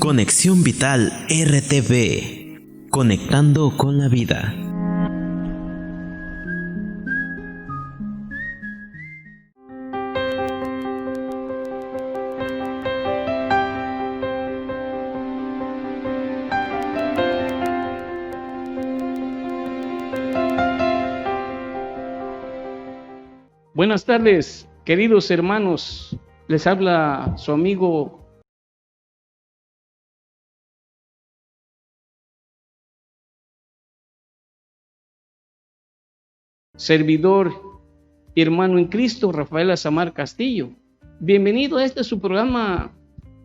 Conexión Vital RTV, conectando con la vida. Buenas tardes, queridos hermanos. Les habla su amigo servidor y hermano en Cristo, Rafael Azamar Castillo. Bienvenido a su programa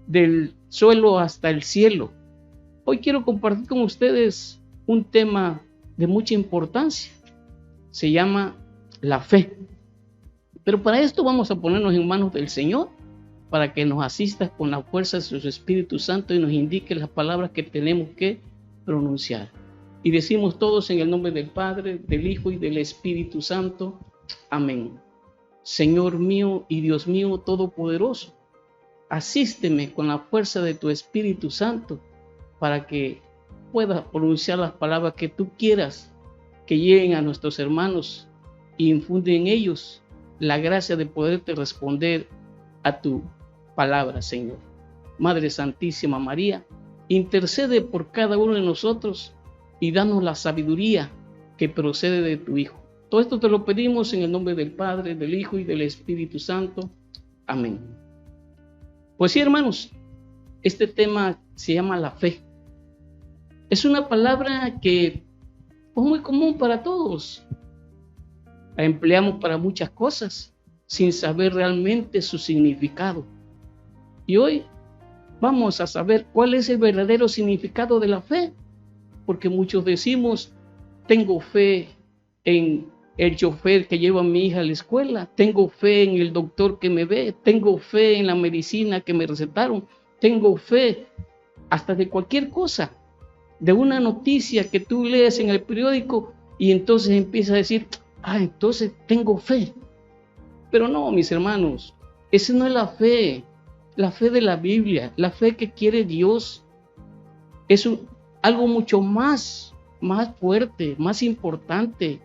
del suelo hasta el cielo. Hoy quiero compartir con ustedes un tema de mucha importancia. Se llama la fe. Pero para esto vamos a ponernos en manos del Señor para que nos asista con la fuerza de su Espíritu Santo y nos indique las palabras que tenemos que pronunciar. Y decimos todos en el nombre del Padre, del Hijo y del Espíritu Santo. Amén. Señor mío y Dios mío todopoderoso, asísteme con la fuerza de tu Espíritu Santo para que pueda pronunciar las palabras que tú quieras que lleguen a nuestros hermanos y infunde en ellos la gracia de poderte responder a tu palabra, Señor. Madre Santísima María, intercede por cada uno de nosotros y danos la sabiduría que procede de tu Hijo. Todo esto te lo pedimos en el nombre del Padre, del Hijo y del Espíritu Santo. Amén. Pues sí, hermanos, este tema se llama la fe. Es una palabra que es muy común para todos. La empleamos para muchas cosas sin saber realmente su significado. Y hoy vamos a saber cuál es el verdadero significado de la fe. Porque muchos decimos, tengo fe en el chofer que lleva a mi hija a la escuela, tengo fe en el doctor que me ve, tengo fe en la medicina que me recetaron, tengo fe hasta de cualquier cosa, de una noticia que tú lees en el periódico y entonces empiezas a decir, entonces tengo fe. Pero no, mis hermanos, esa no es la fe de la Biblia, la fe que quiere Dios. Es algo mucho más fuerte, más importante.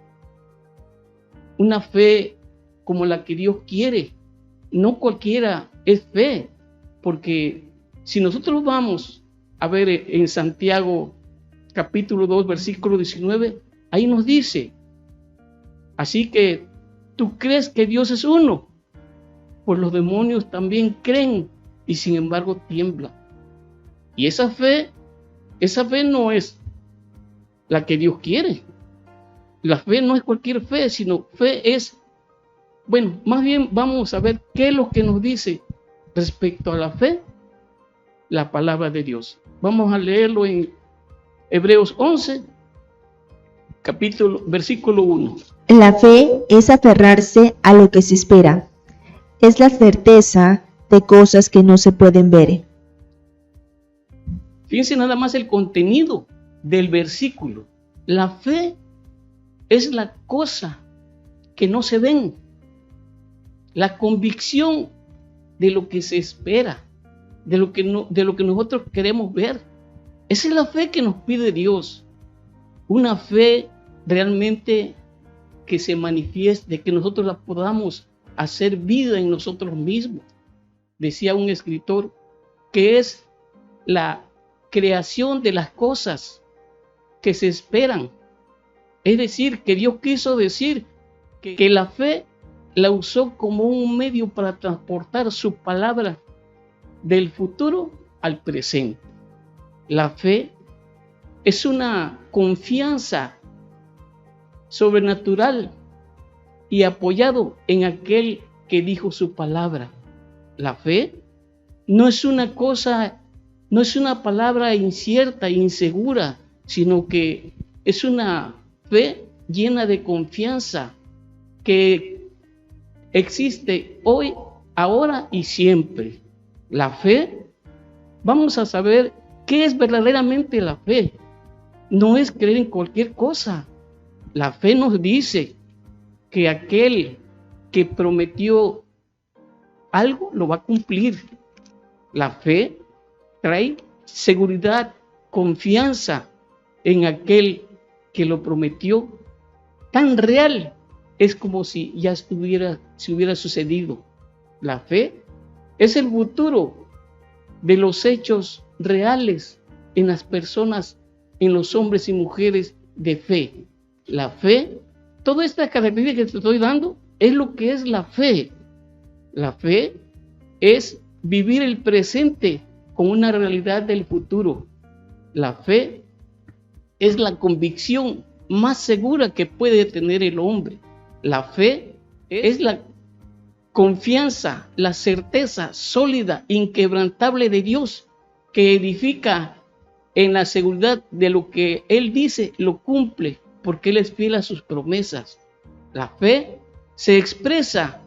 Una fe como la que Dios quiere. No cualquiera es fe, porque si nosotros vamos a ver en Santiago capítulo 2, versículo 19, ahí nos dice, así que tú crees que Dios es uno, pues los demonios también creen y sin embargo tiemblan. Y esa fe no es la que Dios quiere. La fe no es cualquier fe, sino fe es, más bien vamos a ver qué es lo que nos dice respecto a la fe, la palabra de Dios. Vamos a leerlo en Hebreos 11, versículo 1. La fe es aferrarse a lo que se espera. Es la certeza de cosas que no se pueden ver. Fíjense nada más el contenido del versículo. La fe es la cosa que no se ven. La convicción de lo que se espera, de lo que nosotros queremos ver. Esa es la fe que nos pide Dios. Una fe realmente que se manifieste, que nosotros la podamos hacer vida en nosotros mismos. Decía un escritor que es la creación de las cosas que se esperan. Es decir, que Dios quiso decir que la fe la usó como un medio para transportar su palabra del futuro al presente. La fe es una confianza sobrenatural y apoyado en aquel que dijo su palabra. La fe no es una palabra incierta e insegura, sino que es una fe llena de confianza que existe hoy, ahora y siempre. La fe, vamos a saber qué es verdaderamente la fe. No es creer en cualquier cosa. La fe nos dice que aquel que prometió algo lo va a cumplir. La fe trae seguridad, confianza en aquel que lo prometió, tan real, es como si ya hubiera sucedido. La fe es el futuro de los hechos reales en las personas, en los hombres y mujeres de fe. La fe, toda esta característica que te estoy dando, es lo que es la fe. La fe es vivir el presente con una realidad del futuro. La fe es la convicción más segura que puede tener el hombre. La fe es la confianza, la certeza sólida, inquebrantable de Dios, que edifica en la seguridad de lo que Él dice, lo cumple, porque Él es fiel a sus promesas. La fe se expresa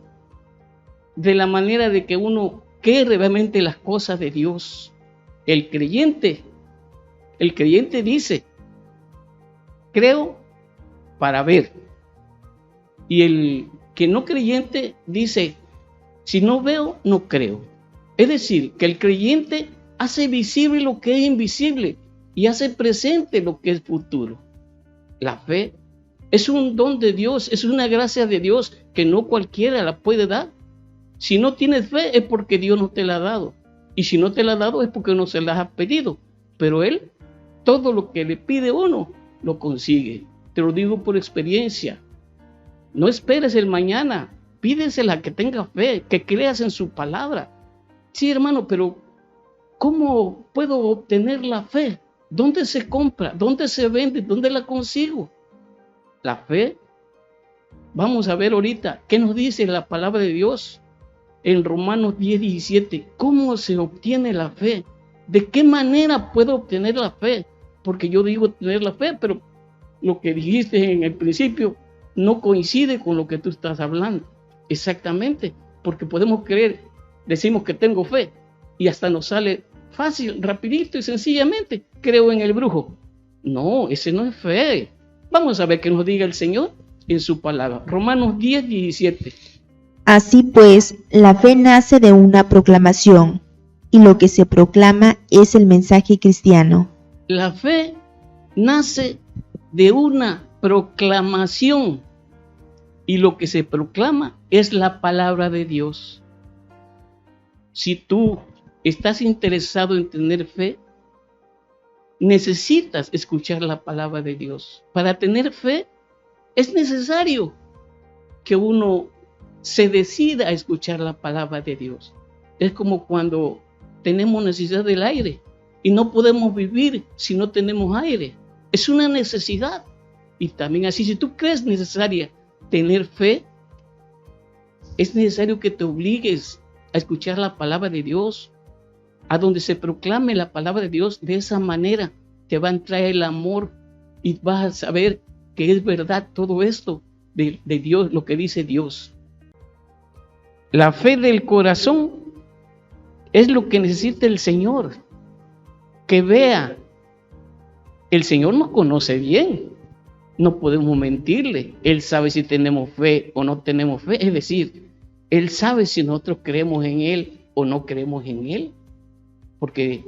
de la manera de que uno cree realmente las cosas de Dios. El creyente dice, creo para ver. Y el que no creyente dice, si no veo, no creo. Es decir, que el creyente hace visible lo que es invisible y hace presente lo que es futuro. La fe es un don de Dios, es una gracia de Dios que no cualquiera la puede dar. Si no tienes fe es porque Dios no te la ha dado. Y si no te la ha dado es porque no se la ha pedido. Pero Él, todo lo que le pide uno, lo consigue. Te lo digo por experiencia. No esperes el mañana. Pídesela, que tenga fe, que creas en su palabra. Sí, hermano, pero ¿cómo puedo obtener la fe? ¿Dónde se compra? ¿Dónde se vende? ¿Dónde la consigo? La fe, vamos a ver ahorita qué nos dice la palabra de Dios en Romanos 10:17. ¿Cómo se obtiene la fe? ¿De qué manera puedo obtener la fe? Porque yo digo tener la fe, pero lo que dijiste en el principio no coincide con lo que tú estás hablando. Exactamente, porque podemos creer, decimos que tengo fe y hasta nos sale fácil, rapidito y sencillamente, creo en el brujo. No, ese no es fe. Vamos a ver qué nos diga el Señor en su palabra. Romanos 10:17. Así pues, la fe nace de una proclamación, y lo que se proclama es el mensaje cristiano. La fe nace de una proclamación, y lo que se proclama es la palabra de Dios. Si tú estás interesado en tener fe, necesitas escuchar la palabra de Dios. Para tener fe es necesario que uno se decida a escuchar la palabra de Dios. Es como cuando tenemos necesidad del aire y no podemos vivir si no tenemos aire. Es una necesidad. Y también así, si tú crees necesaria tener fe, es necesario que te obligues a escuchar la palabra de Dios. A donde se proclame la palabra de Dios, de esa manera te va a entrar el amor y vas a saber que es verdad todo esto de Dios, lo que dice Dios. La fe del corazón es lo que necesita el Señor, que vea. El Señor nos conoce bien, no podemos mentirle. Él sabe si tenemos fe o no tenemos fe, es decir, Él sabe si nosotros creemos en Él o no creemos en Él. Porque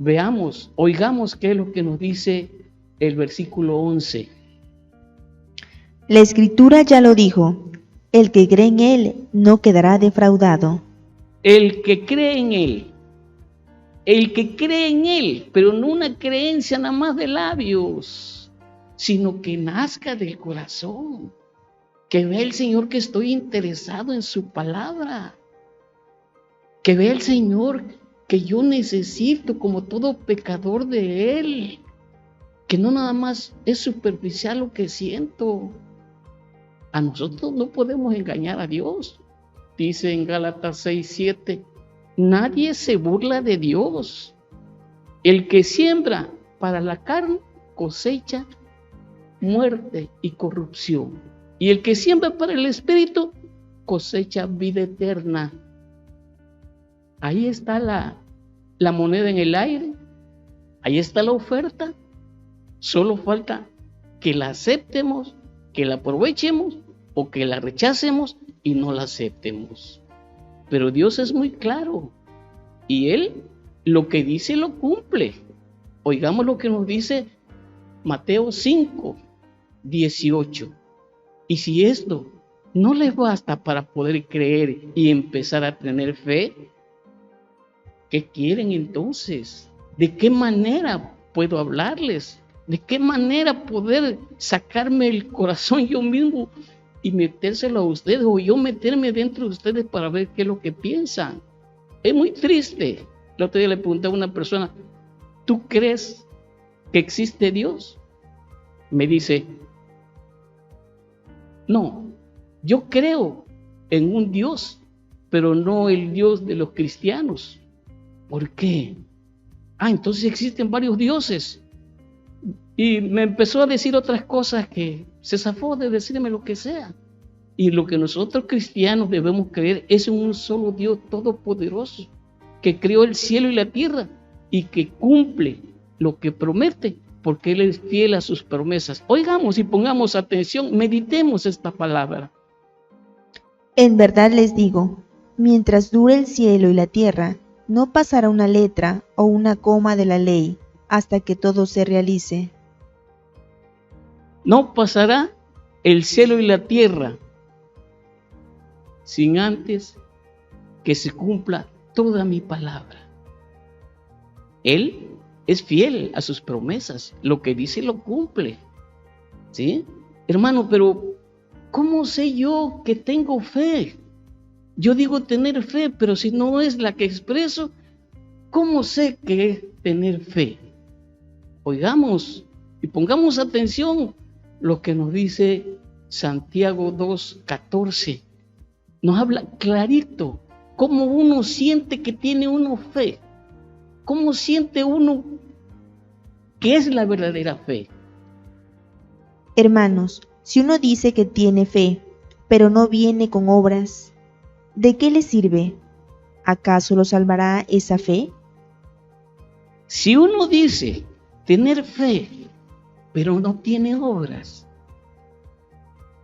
veamos, oigamos qué es lo que nos dice el versículo 11. La Escritura ya lo dijo, el que cree en Él no quedará defraudado. El que cree en Él, pero no una creencia nada más de labios, sino que nazca del corazón, que vea el Señor que estoy interesado en su palabra, que vea el Señor que yo necesito como todo pecador de Él, que no nada más es superficial lo que siento. A nosotros no podemos engañar a Dios. Dice en Gálatas 6:7, nadie se burla de Dios. El que siembra para la carne cosecha muerte y corrupción. Y el que siembra para el Espíritu cosecha vida eterna. Ahí está la moneda en el aire. Ahí está la oferta. Solo falta que la aceptemos, que la aprovechemos o que la rechacemos y no la aceptemos. Pero Dios es muy claro y Él lo que dice lo cumple. Oigamos lo que nos dice Mateo 5, 18. Y si esto no les basta para poder creer y empezar a tener fe, ¿qué quieren entonces? ¿De qué manera puedo hablarles? ¿De qué manera poder sacarme el corazón yo mismo y metérselo a ustedes, o yo meterme dentro de ustedes para ver qué es lo que piensan? Es muy triste. El otro día le pregunté a una persona, ¿tú crees que existe Dios? Me dice, no, yo creo en un Dios, pero no el Dios de los cristianos. ¿Por qué? Entonces existen varios dioses. Y me empezó a decir otras cosas que se zafó de decirme lo que sea. Y lo que nosotros cristianos debemos creer es en un solo Dios todopoderoso, que creó el cielo y la tierra y que cumple lo que promete, porque Él es fiel a sus promesas. Oigamos y pongamos atención, meditemos esta palabra. En verdad les digo, mientras dure el cielo y la tierra, no pasará una letra o una coma de la ley hasta que todo se realice. No pasará el cielo y la tierra sin antes que se cumpla toda mi palabra. Él es fiel a sus promesas, lo que dice lo cumple. ¿Sí? Hermano, pero ¿cómo sé yo que tengo fe? Yo digo tener fe, pero si no es la que expreso, ¿cómo sé que es tener fe? Oigamos y pongamos atención lo que nos dice Santiago 2:14. Nos habla clarito cómo uno siente que tiene uno fe. ¿Cómo siente uno que es la verdadera fe? Hermanos, si uno dice que tiene fe, pero no viene con obras, ¿de qué le sirve? ¿Acaso lo salvará esa fe? Si uno dice tener fe, pero no tiene obras,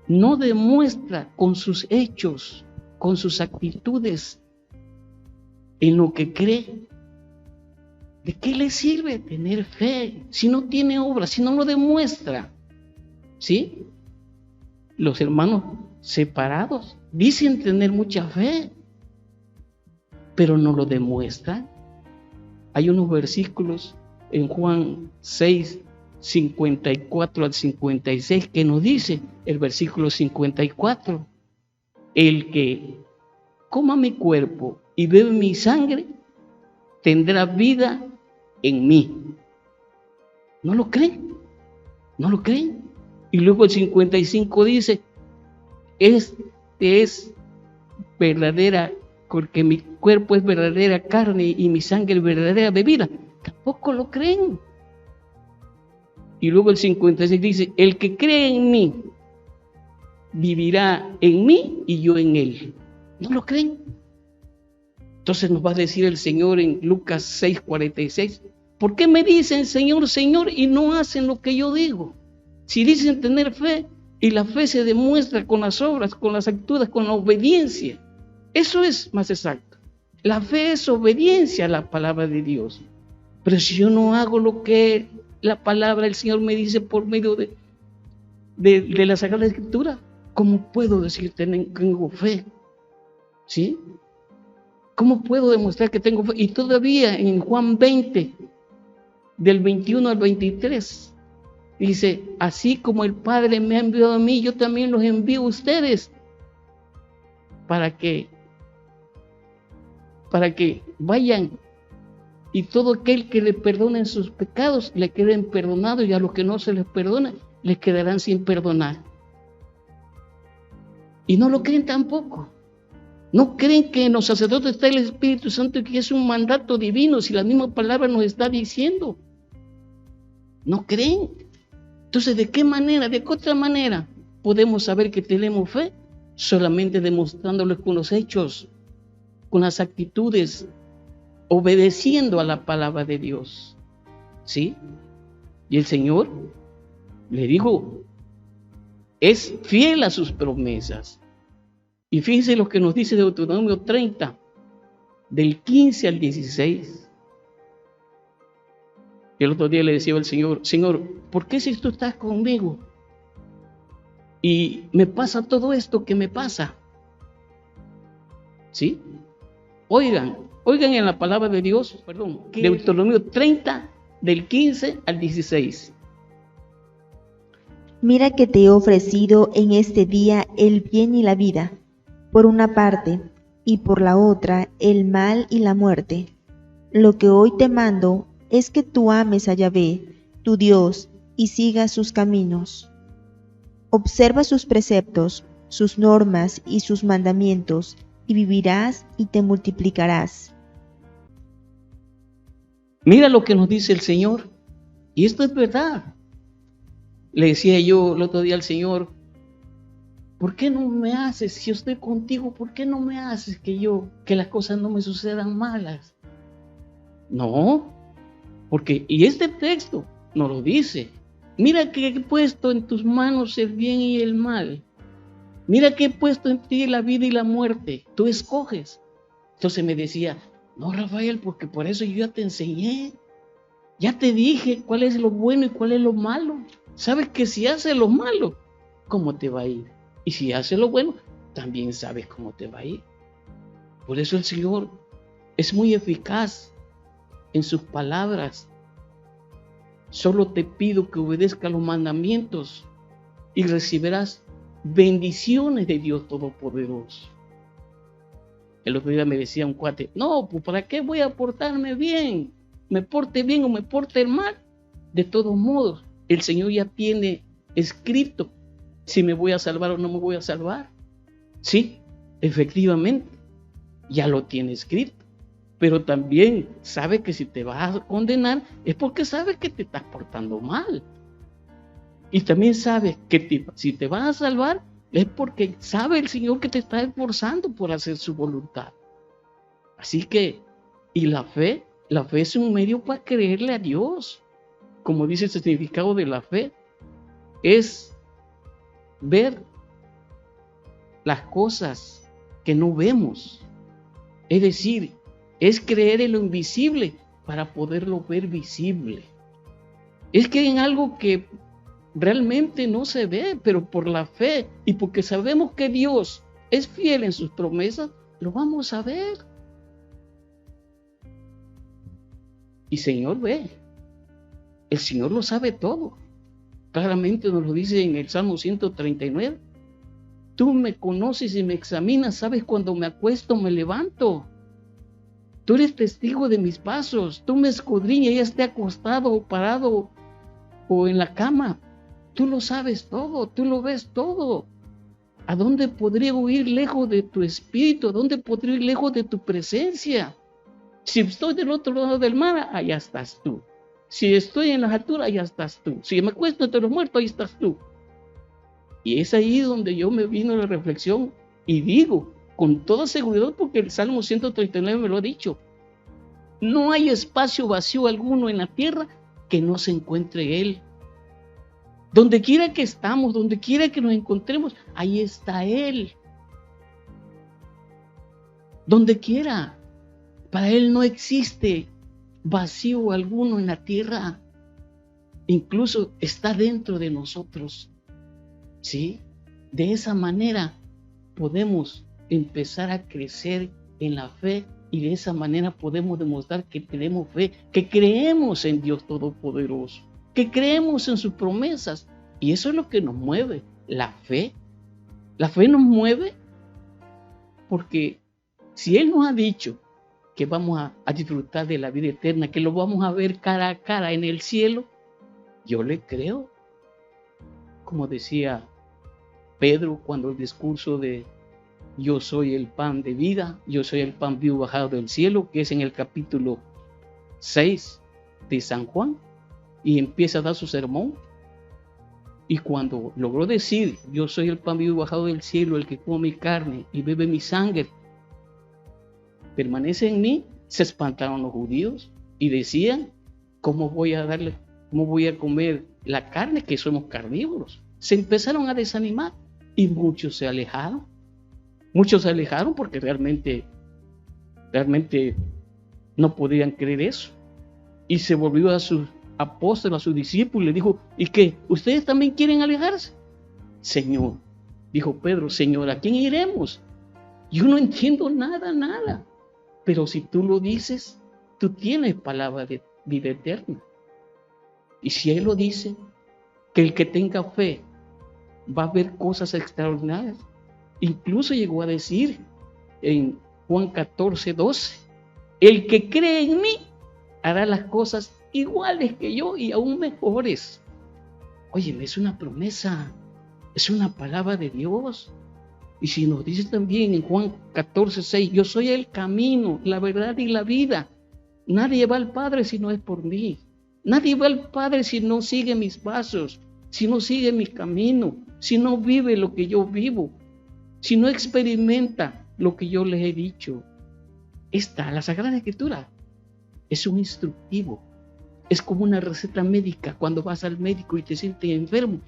no demuestra con sus hechos, con sus actitudes, en lo que cree, ¿de qué le sirve tener fe si no tiene obras, si no lo demuestra? ¿Sí? Los hermanos separados dicen tener mucha fe, pero no lo demuestran. Hay unos versículos en Juan 6, 54 al 56 que nos dice el versículo 54: el que coma mi cuerpo y bebe mi sangre tendrá vida en mí. ¿No lo creen? ¿No lo creen? Y luego el 55 dice: este es verdadera, porque mi cuerpo es verdadera carne y mi sangre es verdadera bebida. Tampoco lo creen. Y luego el 56 dice: el que cree en mí vivirá en mí y yo en él. ¿No lo creen? Entonces nos va a decir el Señor en Lucas 6:46: ¿por qué me dicen Señor, Señor y no hacen lo que yo digo? Si dicen tener fe, y la fe se demuestra con las obras, con las actitudes, con la obediencia. Eso es más exacto. La fe es obediencia a la palabra de Dios. Pero si yo no hago lo que la palabra del Señor me dice por medio de la Sagrada Escritura, ¿cómo puedo decir que tengo fe? ¿Sí? ¿Cómo puedo demostrar que tengo fe? Y todavía en Juan 20, del 21 al 23, dice: así como el Padre me ha enviado a mí, yo también los envío a ustedes, para que vayan, y todo aquel que le perdonen sus pecados le queden perdonados, y a los que no se les perdona les quedarán sin perdonar. Y no lo creen tampoco. No creen que en los sacerdotes está el Espíritu Santo y que es un mandato divino, si la misma palabra nos está diciendo. No creen. Entonces, ¿de qué manera, de qué otra manera podemos saber que tenemos fe? Solamente demostrándoles con los hechos, con las actitudes, obedeciendo a la palabra de Dios. ¿Sí? Y el Señor le dijo, es fiel a sus promesas. Y fíjense lo que nos dice Deuteronomio 30, del 15 al 16. El otro día le decía al Señor, Señor, ¿por qué si tú estás conmigo y me pasa todo esto que me pasa? ¿Sí? Oigan en la palabra de Dios, Deuteronomio 30, del 15 al 16. Mira que te he ofrecido en este día el bien y la vida, por una parte, y por la otra el mal y la muerte. Lo que hoy te mando es que tú ames a Yahvé, tu Dios, y sigas sus caminos. Observa sus preceptos, sus normas y sus mandamientos, y vivirás y te multiplicarás. Mira lo que nos dice el Señor, y esto es verdad. Le decía yo el otro día al Señor, ¿por qué no me haces, si yo estoy contigo, por qué no me haces que las cosas no me sucedan malas? No, porque, y este texto nos lo dice, mira que he puesto en tus manos el bien y el mal. Mira que he puesto en ti la vida y la muerte, tú escoges. Entonces me decía, no, Rafael, porque por eso yo ya te enseñé, ya te dije cuál es lo bueno y cuál es lo malo. Sabes que si haces lo malo, ¿cómo te va a ir? Y si haces lo bueno, también sabes cómo te va a ir. Por eso el Señor es muy eficaz en sus palabras. Solo te pido que obedezcas los mandamientos y recibirás bendiciones de Dios Todopoderoso. El otro día me decía un cuate, no, pues ¿para qué voy a portarme bien? Me porte bien o me porte mal. De todos modos, el Señor ya tiene escrito si me voy a salvar o no me voy a salvar. Sí, efectivamente, ya lo tiene escrito. Pero también sabe que si te vas a condenar es porque sabe que te estás portando mal. Y también sabe que si te vas a salvar es porque sabe el Señor que te está esforzando por hacer su voluntad. Así que, y la fe es un medio para creerle a Dios. Como dice el significado de la fe, es ver las cosas que no vemos. Es decir, es creer en lo invisible para poderlo ver visible. Es que en algo que realmente no se ve, pero por la fe y porque sabemos que Dios es fiel en sus promesas, lo vamos a ver. Y Señor ve, el Señor lo sabe todo. Claramente nos lo dice en el Salmo 139. Tú me conoces y me examinas, sabes cuando me acuesto, me levanto. Tú eres testigo de mis pasos, tú me escudriñas, ya esté acostado o parado o en la cama. Tú lo sabes todo, tú lo ves todo. ¿A dónde podría huir lejos de tu espíritu? ¿A dónde podría ir lejos de tu presencia? Si estoy del otro lado del mar, allá estás tú. Si estoy en las alturas, allá estás tú. Si me acuesto entre los muertos, ahí estás tú. Y es ahí donde yo me vino la reflexión y digo, con toda seguridad, porque el Salmo 139 me lo ha dicho, no hay espacio vacío alguno en la tierra que no se encuentre Él. Donde quiera que estamos, donde quiera que nos encontremos, ahí está Él. Donde quiera. Para Él no existe vacío alguno en la tierra. Incluso está dentro de nosotros. ¿Sí? De esa manera podemos empezar a crecer en la fe y de esa manera podemos demostrar que tenemos fe, que creemos en Dios Todopoderoso, que creemos en sus promesas. Y eso es lo que nos mueve, la fe. La fe nos mueve porque si Él nos ha dicho que vamos a disfrutar de la vida eterna, que lo vamos a ver cara a cara en el cielo, yo le creo. Como decía Pedro cuando el discurso de yo soy el pan de vida, yo soy el pan vivo bajado del cielo, que es en el capítulo 6 de San Juan, y empieza a dar su sermón. Y cuando logró decir, yo soy el pan vivo bajado del cielo, el que come mi carne y bebe mi sangre, permanece en mí, se espantaron los judíos y decían, ¿cómo voy a comer la carne, que somos carnívoros? Se empezaron a desanimar y muchos se alejaron. Muchos se alejaron porque realmente no podían creer eso. Y se volvió a apóstol, a sus discípulos, le dijo, ¿y qué? ¿Ustedes también quieren alejarse? Señor, dijo Pedro, Señor, ¿a quién iremos? Yo no entiendo nada. Pero si tú lo dices, tú tienes palabra de vida eterna. Y si Él lo dice, que el que tenga fe va a ver cosas extraordinarias. Incluso llegó a decir en Juan 14:12, el que cree en mí hará las cosas iguales que yo y aún mejores. Oye, es una promesa, es una palabra de Dios. Y si nos dice también en Juan 14:6, yo soy el camino, la verdad y la vida. Nadie va al Padre si no es por mí. Nadie va al Padre si no sigue mis pasos, si no sigue mi camino, si no vive lo que yo vivo, si no experimenta lo que yo les he dicho. La Sagrada Escritura es un instructivo. Es como una receta médica cuando vas al médico y te sientes enfermo.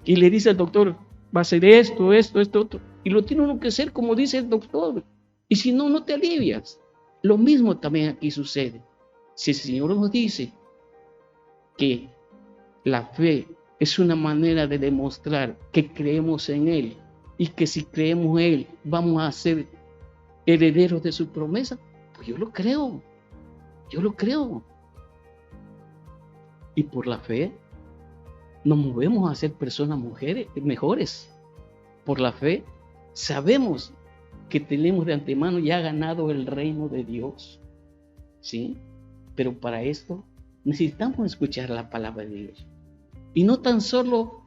Y le dice al doctor, va a ser esto, otro. Y lo tiene uno que hacer como dice el doctor. Y si no, no te alivias. Lo mismo también aquí sucede. Si el Señor nos dice que la fe es una manera de demostrar que creemos en Él y que si creemos en Él vamos a ser herederos de su promesa, pues yo lo creo. Y por la fe nos movemos a ser personas mejores. Por la fe sabemos que tenemos de antemano ya ganado el reino de Dios. ¿Sí? Pero para esto necesitamos escuchar la palabra de Dios. Y no tan solo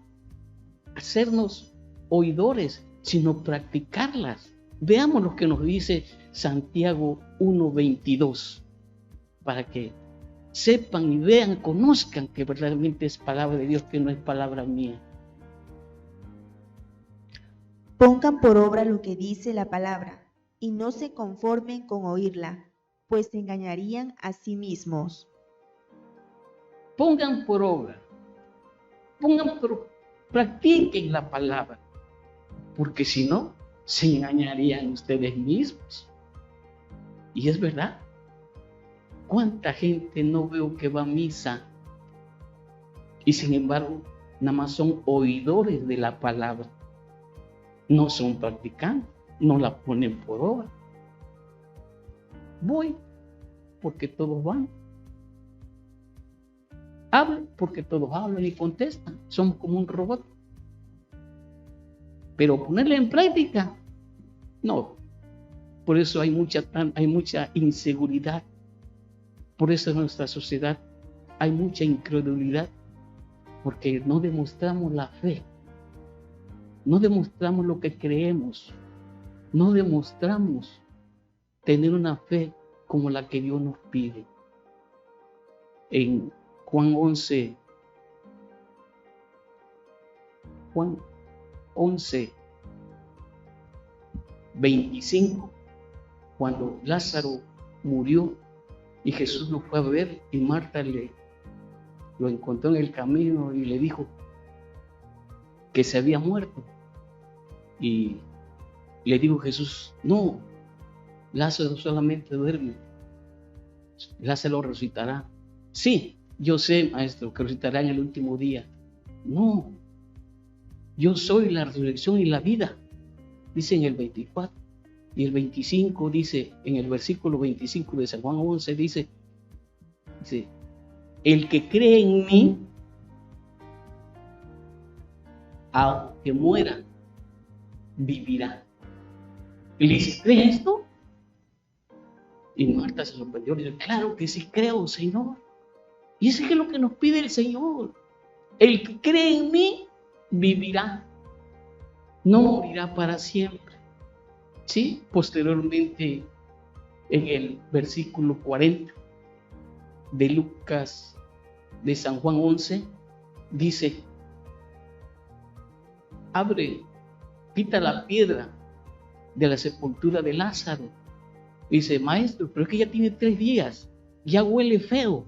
hacernos oidores, sino practicarlas. Veamos lo que nos dice Santiago 1:22, para que sepan y vean, conozcan que verdaderamente es palabra de Dios, que no es palabra mía. Pongan por obra lo que dice la palabra, y no se conformen con oírla, pues se engañarían a sí mismos. Pongan por obra, practiquen la palabra, porque si no, se engañarían ustedes mismos. Y es verdad. ¿Cuánta gente no veo que va a misa y sin embargo nada más son oidores de la palabra? No son practicantes, no la ponen por obra. Voy porque todos van. Hablo porque todos hablan y contestan. Somos como un robot. Pero ponerla en práctica, no. Por eso hay mucha inseguridad. Por eso en nuestra sociedad hay mucha incredulidad, porque no demostramos la fe, no demostramos lo que creemos, no demostramos tener una fe como la que Dios nos pide. En Juan 11:25, cuando Lázaro murió, y Jesús lo fue a ver y Marta lo encontró en el camino y le dijo que se había muerto. Y le dijo Jesús, no, Lázaro solamente duerme, Lázaro resucitará. Sí, yo sé, maestro, que resucitará en el último día. No, yo soy la resurrección y la vida, dice en el 24. Y el 25 dice, en el versículo 25 de San Juan 11, dice, el que cree en mí, aunque muera, vivirá. ¿Y le dice, ¿crees esto? Y Marta se sorprendió, le dice, claro que sí creo, Señor. Y eso es lo que nos pide el Señor. El que cree en mí, vivirá. No morirá para siempre. Sí, posteriormente en el versículo 40 de Lucas, de San Juan 11, dice, quita la piedra de la sepultura de Lázaro. Dice, maestro, pero es que ya tiene 3 días, ya huele feo.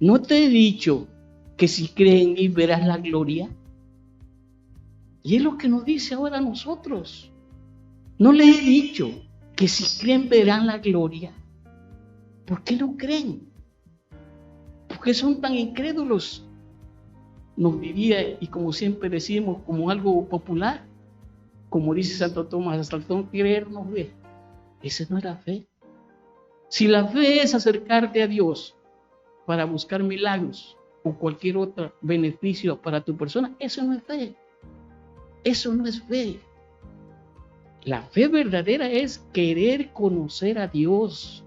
¿No te he dicho que si crees en mí verás la gloria? Y es lo que nos dice ahora a nosotros. ¿No les he dicho que si creen verán la gloria? ¿Por qué no creen? ¿Por qué son tan incrédulos? Nos diría, y como siempre decimos, como algo popular, como dice Santo Tomás, hasta el no creer no ve. Esa no es la fe. Si la fe es acercarte a Dios para buscar milagros o cualquier otro beneficio para tu persona, eso no es fe. Eso no es fe. La fe verdadera es querer conocer a Dios,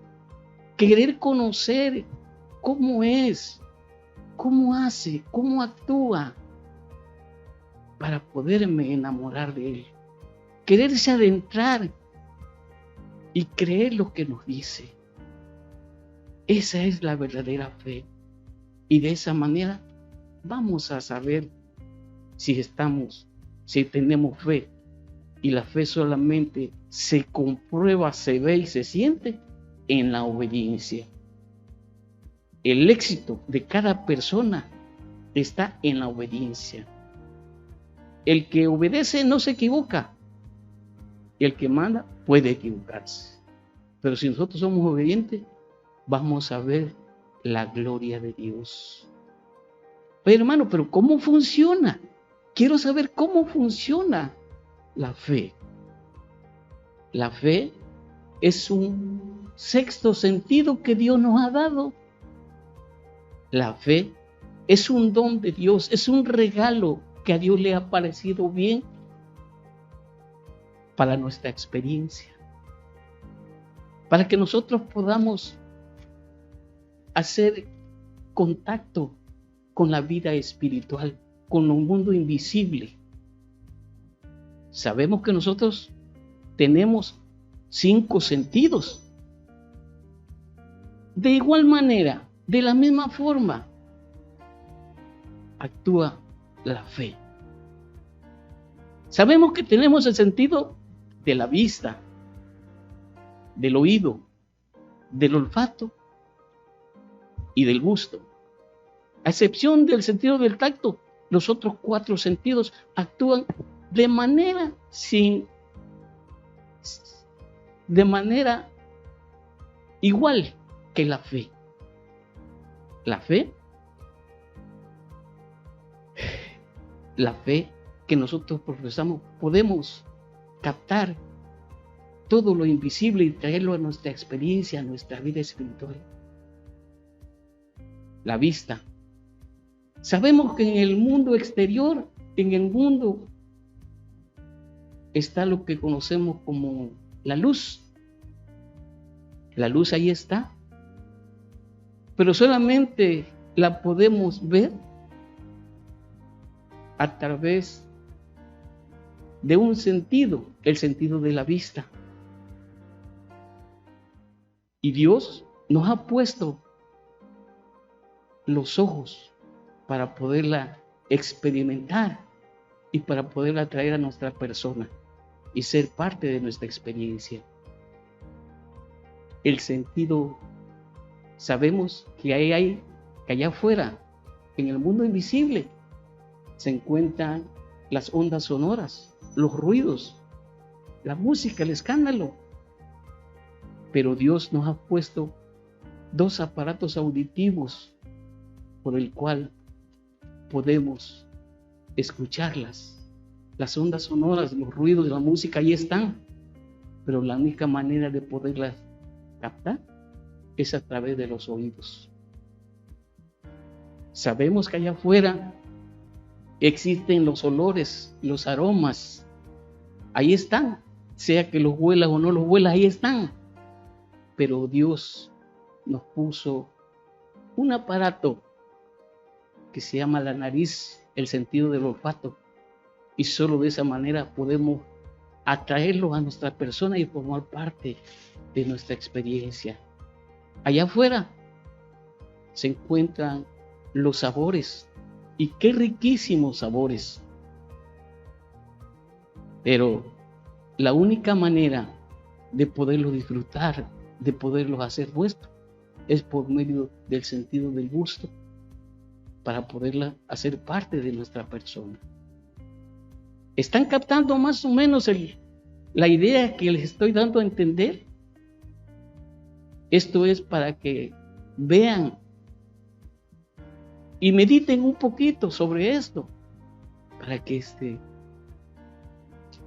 querer conocer cómo es, cómo hace, cómo actúa, para poderme enamorar de Él. Quererse adentrar y creer lo que nos dice. Esa es la verdadera fe. Y de esa manera vamos a saber si tenemos fe. Y la fe solamente se comprueba, se ve y se siente en la obediencia. El éxito de cada persona está en la obediencia. El que obedece no se equivoca. Y el que manda puede equivocarse. Pero si nosotros somos obedientes, vamos a ver la gloria de Dios. Oye, hermano, pero ¿cómo funciona? Quiero saber cómo funciona la fe. La fe es un sexto sentido que Dios nos ha dado. La fe es un don de Dios, es un regalo que a Dios le ha parecido bien para nuestra experiencia, para que nosotros podamos hacer contacto con la vida espiritual, con un mundo invisible. Sabemos que nosotros tenemos 5 sentidos. De igual manera, de la misma forma, actúa la fe. Sabemos que tenemos el sentido de la vista, del oído, del olfato y del gusto. A excepción del sentido del tacto, los otros 4 sentidos actúan de manera igual que la fe. La fe que nosotros profesamos, podemos captar todo lo invisible y traerlo a nuestra experiencia, a nuestra vida espiritual. La vista. Sabemos que en el mundo exterior, en el mundo, está lo que conocemos como la luz. La luz ahí está, pero solamente la podemos ver a través de un sentido, el sentido de la vista. Y Dios nos ha puesto los ojos para poderla experimentar y para poderla traer a nuestra persona y ser parte de nuestra experiencia. El sentido, sabemos que que allá afuera, en el mundo invisible, se encuentran las ondas sonoras, los ruidos, la música, el escándalo. Pero Dios nos ha puesto 2 aparatos auditivos por el cual podemos escucharlas. Las ondas sonoras, los ruidos, la música, ahí están. Pero la única manera de poderlas captar es a través de los oídos. Sabemos que allá afuera existen los olores, los aromas. Ahí están. Sea que los huelas o no los huelas, ahí están. Pero Dios nos puso un aparato que se llama la nariz, el sentido del olfato. Y solo de esa manera podemos atraerlos a nuestra persona y formar parte de nuestra experiencia. Allá afuera se encuentran los sabores, y qué riquísimos sabores. Pero la única manera de poderlos disfrutar, de poderlos hacer nuestros, es por medio del sentido del gusto, para poderla hacer parte de nuestra persona. ¿Están captando más o menos la idea que les estoy dando a entender? Esto es para que vean y mediten un poquito sobre esto para que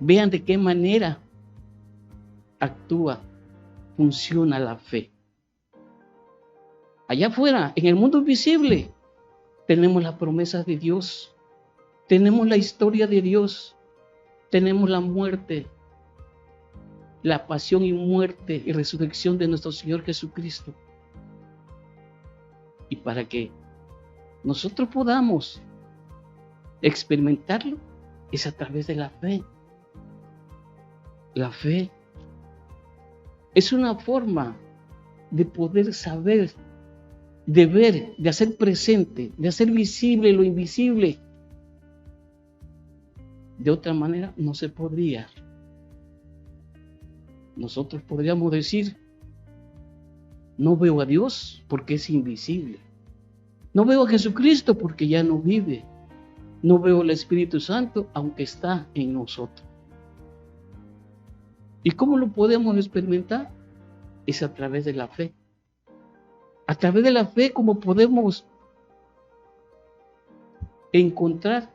vean de qué manera actúa, funciona la fe. Allá afuera, en el mundo invisible, tenemos las promesas de Dios, tenemos la historia de Dios, tenemos la muerte, la pasión y muerte y resurrección de nuestro Señor Jesucristo. Y para que nosotros podamos experimentarlo, es a través de la fe. La fe es una forma de poder saber, de ver, de hacer presente, de hacer visible lo invisible. De otra manera no se podría. Nosotros podríamos decir, no veo a Dios porque es invisible. No veo a Jesucristo porque ya no vive. No veo al Espíritu Santo aunque está en nosotros. ¿Y cómo lo podemos experimentar? Es a través de la fe. A través de la fe, ¿cómo podemos encontrar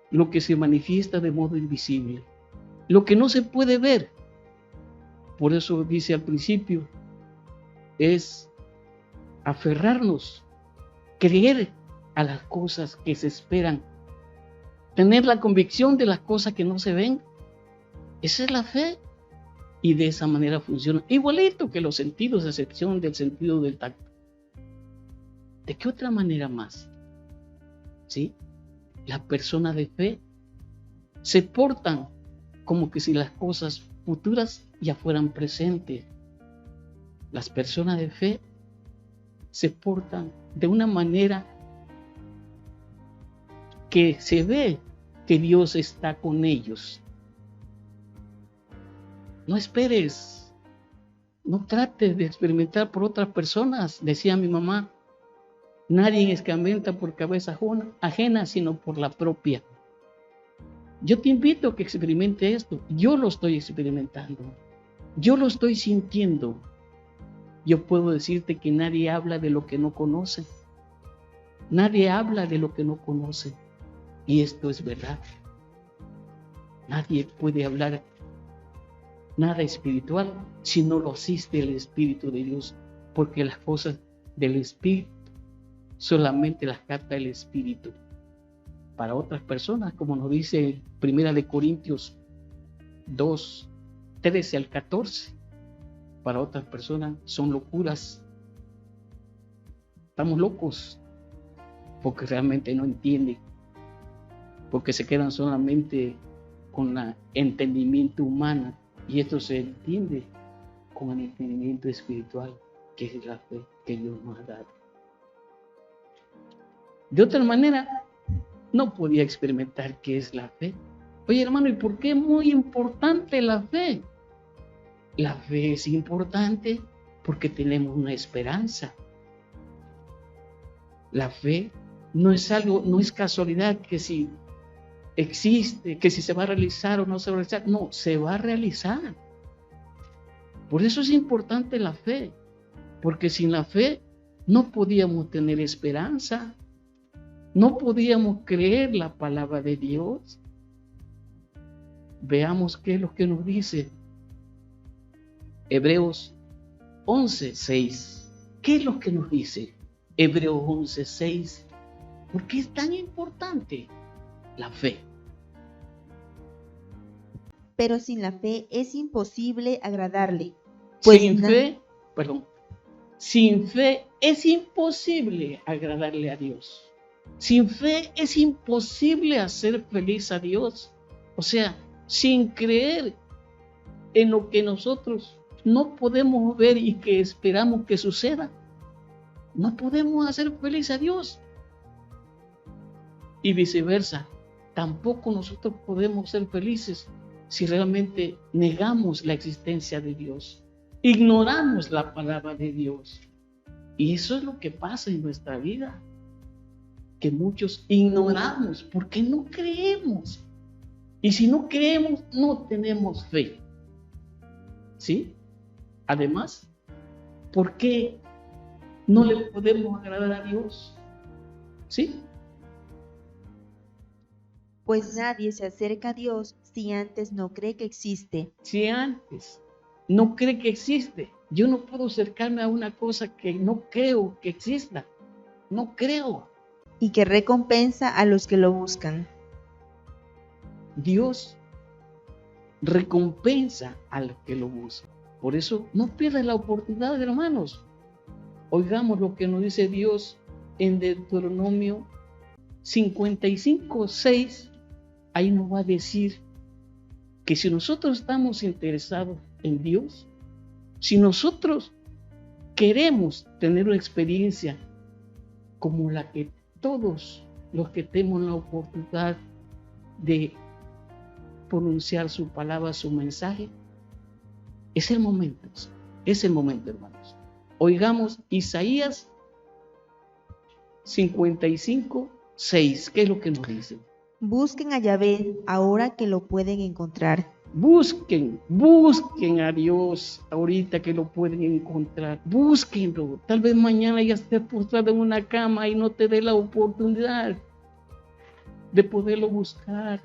lo que se manifiesta de modo invisible? Lo que no se puede ver. Por eso dice al principio, es aferrarnos, creer a las cosas que se esperan, tener la convicción de las cosas que no se ven. Esa es la fe. Y de esa manera funciona. Igualito que los sentidos, a excepción del sentido del tacto. ¿De qué otra manera más? ¿Sí? Las personas de fe se portan como que si las cosas futuras ya fueran presentes. Las personas de fe se portan de una manera que se ve que Dios está con ellos. No esperes, no trates de experimentar por otras personas. Decía mi mamá, nadie escarmienta por cabeza ajena, sino por la propia. Yo te invito a que experimente esto. Yo lo estoy experimentando. Yo lo estoy sintiendo. Yo puedo decirte que nadie habla de lo que no conoce. Nadie habla de lo que no conoce. Y esto es verdad. Nadie puede hablar nada espiritual si no lo asiste el Espíritu de Dios, porque las cosas del Espíritu solamente las capta el Espíritu. Para otras personas, como nos dice 1 Corintios 2, 13 al 14, para otras personas son locuras. Estamos locos porque realmente no entienden, porque se quedan solamente con el entendimiento humano. Y esto se entiende con el entendimiento espiritual, que es la fe que Dios nos ha dado. De otra manera, no podía experimentar qué es la fe. Oye, hermano, ¿y por qué es muy importante la fe? La fe es importante porque tenemos una esperanza. La fe no es algo, no es casualidad que si existe, que si se va a realizar o no se va a realizar. No, se va a realizar. Por eso es importante la fe, porque sin la fe no podíamos tener esperanza, no podíamos creer la palabra de Dios. Veamos qué es lo que nos dice Hebreos 11:6. ¿Qué es lo que nos dice Hebreos 11:6? ¿Por qué es tan importante la fe? Pero sin la fe es imposible agradarle. Pues sin fe es imposible agradarle a Dios. Sin fe es imposible hacer feliz a Dios. O sea, sin creer en lo que nosotros no podemos ver y que esperamos que suceda, no podemos hacer feliz a Dios. Y viceversa, tampoco nosotros podemos ser felices si realmente negamos la existencia de Dios, ignoramos la palabra de Dios. Y eso es lo que pasa en nuestra vida, que muchos ignoramos porque no creemos. Y si no creemos, no tenemos fe. ¿Sí? Además, ¿por qué no le podemos agradar a Dios. ¿Sí? Pues nadie se acerca a Dios si antes no cree que existe. Si antes no cree que existe, yo no puedo acercarme a una cosa que no creo que exista. No creo. Y que recompensa a los que lo buscan. Dios recompensa a los que lo buscan. Por eso no pierdas la oportunidad, hermanos. Oigamos lo que nos dice Dios en Deuteronomio 55:6. Ahí nos va a decir que si nosotros estamos interesados en Dios, si nosotros queremos tener una experiencia como la que todos los que tenemos la oportunidad de pronunciar su palabra, su mensaje, es el momento, hermanos. Oigamos Isaías 55:6. ¿Qué es lo que nos dice? Busquen a Yahvé ahora que lo pueden encontrar. Busquen a Dios ahorita que lo pueden encontrar. Búsquenlo. Tal vez mañana ya estés postrado en una cama y no te dé la oportunidad de poderlo buscar,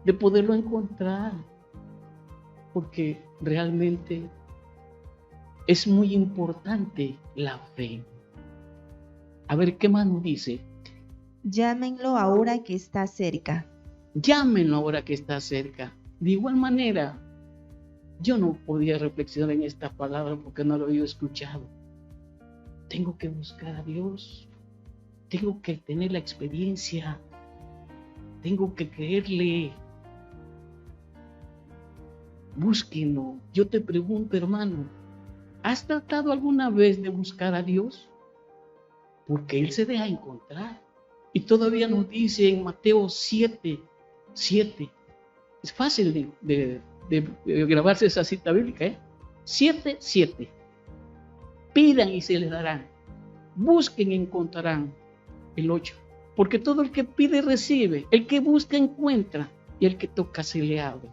de poderlo encontrar. Porque realmente es muy importante la fe. A ver, ¿qué más nos dice? Llámenlo ahora que está cerca. Llámenlo ahora que está cerca. De igual manera, yo no podía reflexionar en esta palabra porque no lo había escuchado. Tengo que buscar a Dios. Tengo que tener la experiencia. Tengo que creerle. Búsquenlo. Yo te pregunto, hermano, ¿has tratado alguna vez de buscar a Dios? Porque Él se deja encontrar. Y todavía nos dice en Mateo 7:7. Es fácil de grabarse esa cita bíblica, ¿eh? 7:7. Pidan y se les darán. Busquen y encontrarán. El 8. Porque todo el que pide recibe. El que busca encuentra. Y el que toca se le abre.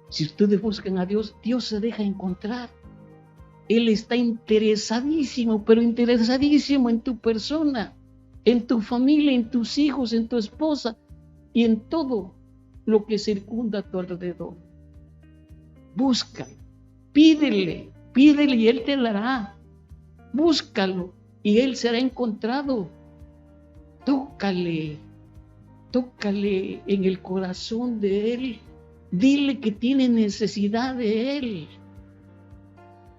Si ustedes buscan a Dios, Dios se deja encontrar. Él está interesadísimo, pero interesadísimo en tu persona, en tu familia, en tus hijos, en tu esposa y en todo lo que circunda a tu alrededor. Busca, pídele y Él te dará. Búscalo y Él será encontrado. Tócale en el corazón de Él. Dile que tiene necesidad de Él.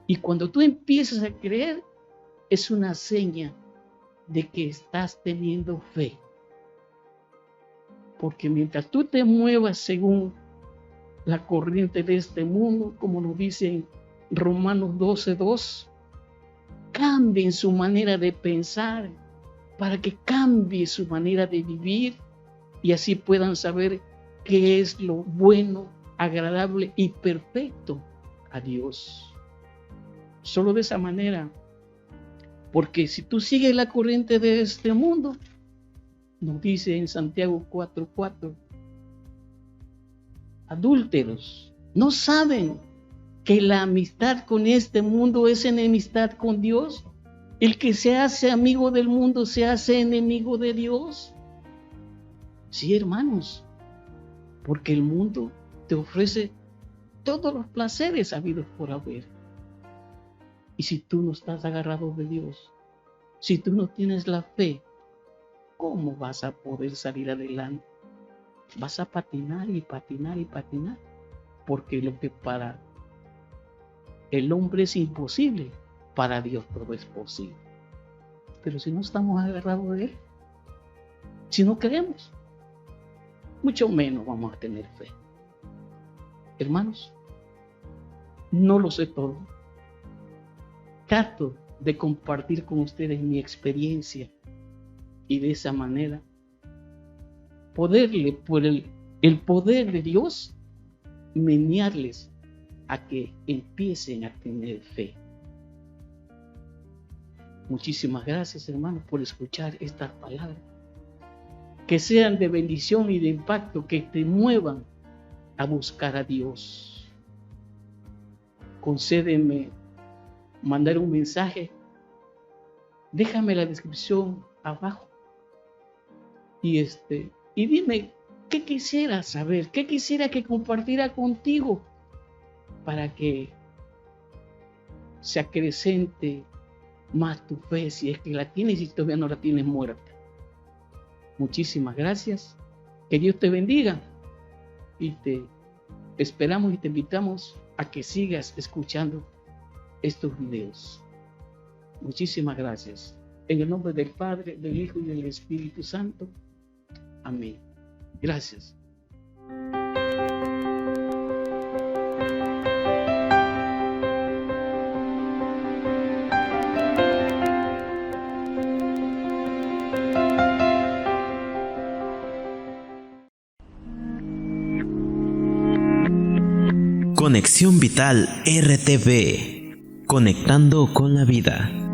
Y cuando tú empiezas a creer, es una seña de que estás teniendo fe. Porque mientras tú te muevas según la corriente de este mundo, como nos dice en Romanos 12:2, cambien su manera de pensar para que cambie su manera de vivir y así puedan saber qué es lo bueno, agradable y perfecto a Dios. Solo de esa manera, porque si tú sigues la corriente de este mundo, nos dice en Santiago 4:4, adúlteros, ¿no saben que la amistad con este mundo es enemistad con Dios? El que se hace amigo del mundo se hace enemigo de Dios. Sí, hermanos, porque el mundo te ofrece todos los placeres habidos por haber. Y si tú no estás agarrado de Dios, si tú no tienes la fe, ¿cómo vas a poder salir adelante? Vas a patinar y patinar y patinar, porque lo que para el hombre es imposible, para Dios todo es posible. Pero si no estamos agarrados de Él, si no creemos, mucho menos vamos a tener fe. Hermanos, no lo sé todo. Trato de compartir con ustedes mi experiencia y de esa manera poderle, por el poder de Dios, menearles a que empiecen a tener fe. Muchísimas gracias, hermanos, por escuchar estas palabras. Que sean de bendición y de impacto, que te muevan a buscar a Dios. Concédeme mandar un mensaje, déjame la descripción abajo. Y dime qué quisiera saber, qué quisiera que compartiera contigo para que se acrecente más tu fe, si es que la tienes y todavía no la tienes muerta. Muchísimas gracias. Que Dios te bendiga. Y te esperamos y te invitamos a que sigas escuchando estos videos. Muchísimas gracias. En el nombre del Padre, del Hijo y del Espíritu Santo. Amén. Gracias. Conexión Vital RTV. Conectando con la vida.